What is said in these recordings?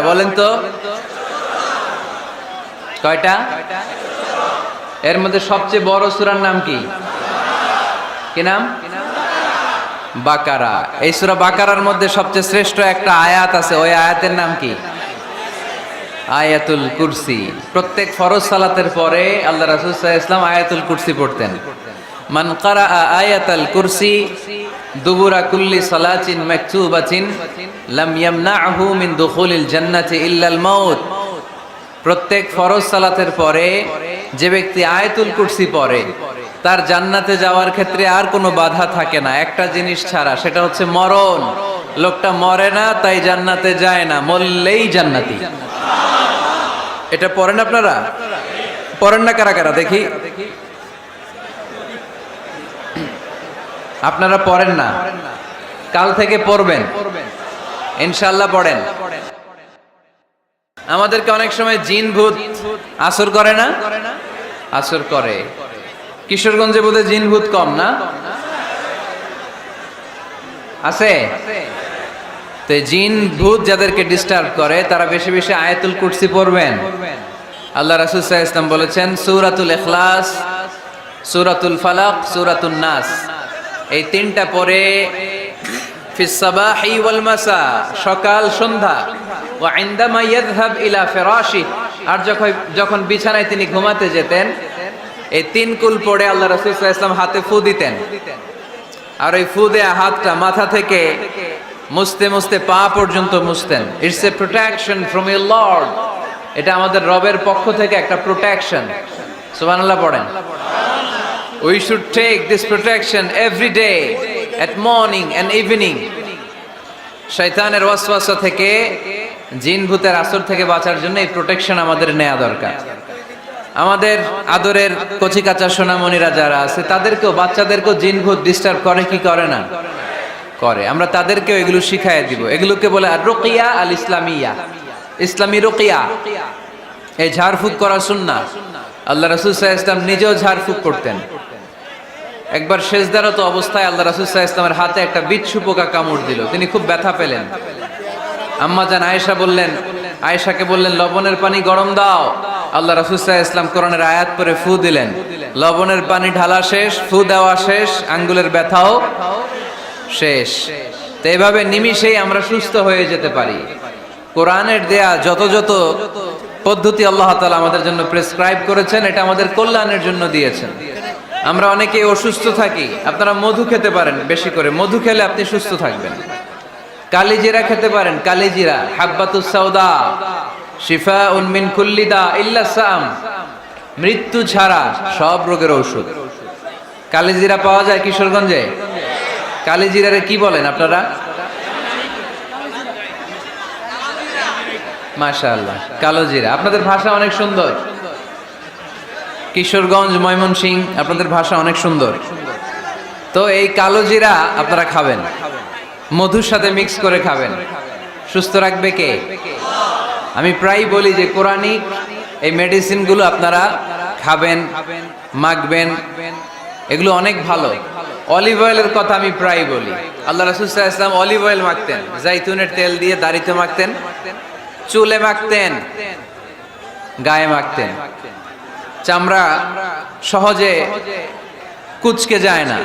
বলেন তো কয়টা? এর মধ্যে সবচেয়ে বড় সূরার নাম কি? কি নাম? বাকারা। এই সূরা বাকারার মধ্যে সবচেয়ে শ্রেষ্ঠ একটা আয়াত আছে, ওই আয়াতের নাম কি? আয়াতুল কুরসি। প্রত্যেক ফরজ সালাতের পরে আল্লাহ রাসূল সাল্লাল্লাহু আলাইহি ওয়াসাল্লাম আয়াতুল কুরসি পড়তেন। মান ক্বারা আয়াতাল কুরসি দুবুরা কুল্লি সালাতিন মাকতুবাতিন লাম ইয়ামনাহু মিন দুখুলিল জান্নাতি ইল্লাল মাউত। প্রত্যেক ফরজ সালাতের পরে যে ব্যক্তি আয়াতুল কুরসি পড়ে তার জান্নাতে যাওয়ার ক্ষেত্রে আর কোনো বাধা থাকে না, একটা জিনিস ছাড়া, সেটা হচ্ছে মরণ। লোকটা মরে না তাই জান্নাতে যায় না, মরলেই জান্নাতি। এটা পড়েন আপনারা? পড়েন না কারা কারা দেখি? আপনারা পড়েন না, কাল থেকে পড়বেন ইনশাআল্লাহ। পড়েন। আমাদেরকে অনেক সময় জিন ভূত আসর করে না? আসর করে। কিশোরগঞ্জে বোধহয় জিন ভূত কম না? আছে? তো জিন ভূত যাদেরকে ডিস্টার্ব করে তারা বেশি বেশি আয়াতুল কুরসি পড়বেন। আল্লাহ রাসূল সাল্লাল্লাহু আলাইহি ওয়াসাল্লাম বলেছেন সূরাতুল ইখলাস, সূরাতুল ফালাক, সূরাতুন নাস, এই তিনটা পড়ে ফিস সাবাহি ওয়াল মাসা, সকাল সন্ধ্যা, ওয়া ইনদামা ইয়াযহাব ইলা ফিরাশি, আর যখন বিছানায় তিনি ঘুমাতে যেতেন এই তিন কুল পড়ে আল্লাহ রাসূল সাল্লাল্লাহু আলাইহি ওয়াসাল্লাম হাতে ফু দিতেন। আর ওই ফু দেয়া হাতটা মাথা থেকে মুছতে মুছতে পা পর্যন্ত মুছতেন। It's a protection from your lord. এটা আমাদের রবের পক্ষ থেকে একটা প্রোটেকশন। সুবহানাল্লাহ পড়েন। We should take this protection every day at morning and evening. শয়তানের ওয়াসওয়াসা থেকে, জিন ভূতের আসর থেকে বাঁচার জন্য এই প্রোটেকশন আমাদের নেওয়া দরকার। আমাদের আদরের কচিকাঁচা সোনামণিরা যারা আছে তাদেরকেও, বাচ্চাদেরকেও জিন ভূত ডিস্টার্ব করে কি করে না? করে। আমরা তাদেরকেও এগুলো শিখাইয়া দিব। এগুলোকে বলে আর রুকিয়া আল ইসলামিয়া, ইসলামী রুকিয়া। এই ঝাড়ফুঁক করা সুন্নাহ। আল্লাহ রাসূল সাল্লাল্লাহু আলাইহি ওয়াসাল্লাম নিজেও ঝাড়ফুঁক করতেন। একবার সেজদারত অবস্থায় আল্লাহ রাসূল সাল্লাল্লাহু আলাইহি ওয়াসাল্লামের হাতে একটা বিচ্ছু পোকা কামড় দিল, তিনি খুব ব্যথা পেলেন। আম্মা জান আয়েশাকে বললেন লবণের পানি গরম দাও। আল্লাহ রাসূল সাল্লাল্লাহু আলাইহি ওয়াসাল্লাম কোরআনের আয়াত পড়ে ফু দিলেন, লবণের পানি ঢালা শেষ, ফু দেওয়া শেষ, আঙ্গুলের ব্যথাও শেষ। তো এইভাবে নিমিষেই আমরা সুস্থ হয়ে যেতে পারি। কোরআনের দেয়া যত যত পদ্ধতি আল্লাহ তাআলা আমাদের জন্য প্রেসক্রাইব করেছেন, এটা আমাদের কল্যাণের জন্য দিয়েছেন। আমরা অনেকেই অসুস্থ থাকি, আপনারা মধু খেতে পারেন বেশি করে, মধু খেলে আপনি সুস্থ থাকবেন। কালিজিরা খেতে পারেন, কালিজিরা, হাব্বাতুস সাউদা শিফাউন মিন কুল্লি দা ইল্লা সাম, মৃত্যু ছাড়া সব রোগের ঔষধ। কালিজিরা পাওয়া যায় কিশোরগঞ্জে। কালিজিরারে কি বলেন আপনারা? মাশাআল্লাহ, কালোজিরা। আপনাদের ভাষা অনেক সুন্দর। কিশোরগঞ্জ, ময়মনসিংহ, আপনাদের ভাষা অনেক সুন্দর। তো এই কালোজিরা আপনারা খাবেন, মধুর সাথে মিক্স করে খাবেন। সুস্থ রাখবে কে? আমি প্রায় বলি যে কোরআনিক এই মেডিসিনগুলো আপনারা খাবেন, মাখবেন, এগুলো অনেক ভালো। অলিভ অয়েলের কথা আমি প্রায় বলি। আল্লাহ রাসূল সাল্লাল্লাহু আলাইহি ওয়াসাল্লাম অলিভ অয়েল মাখতেন, জাইতুনের তেল দিয়ে দাড়িতে মাখতেন, চুলে মাখতেন, গায়ে মাখতেন। চামড়া সহজে কুঁচকে যায় না,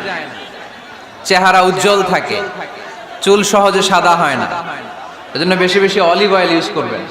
চেহারা উজ্জ্বল থাকে, চুল সহজে সাদা হয় না। এজন্য বেশি বেশি অলিভ অয়েল ইউজ করবেন।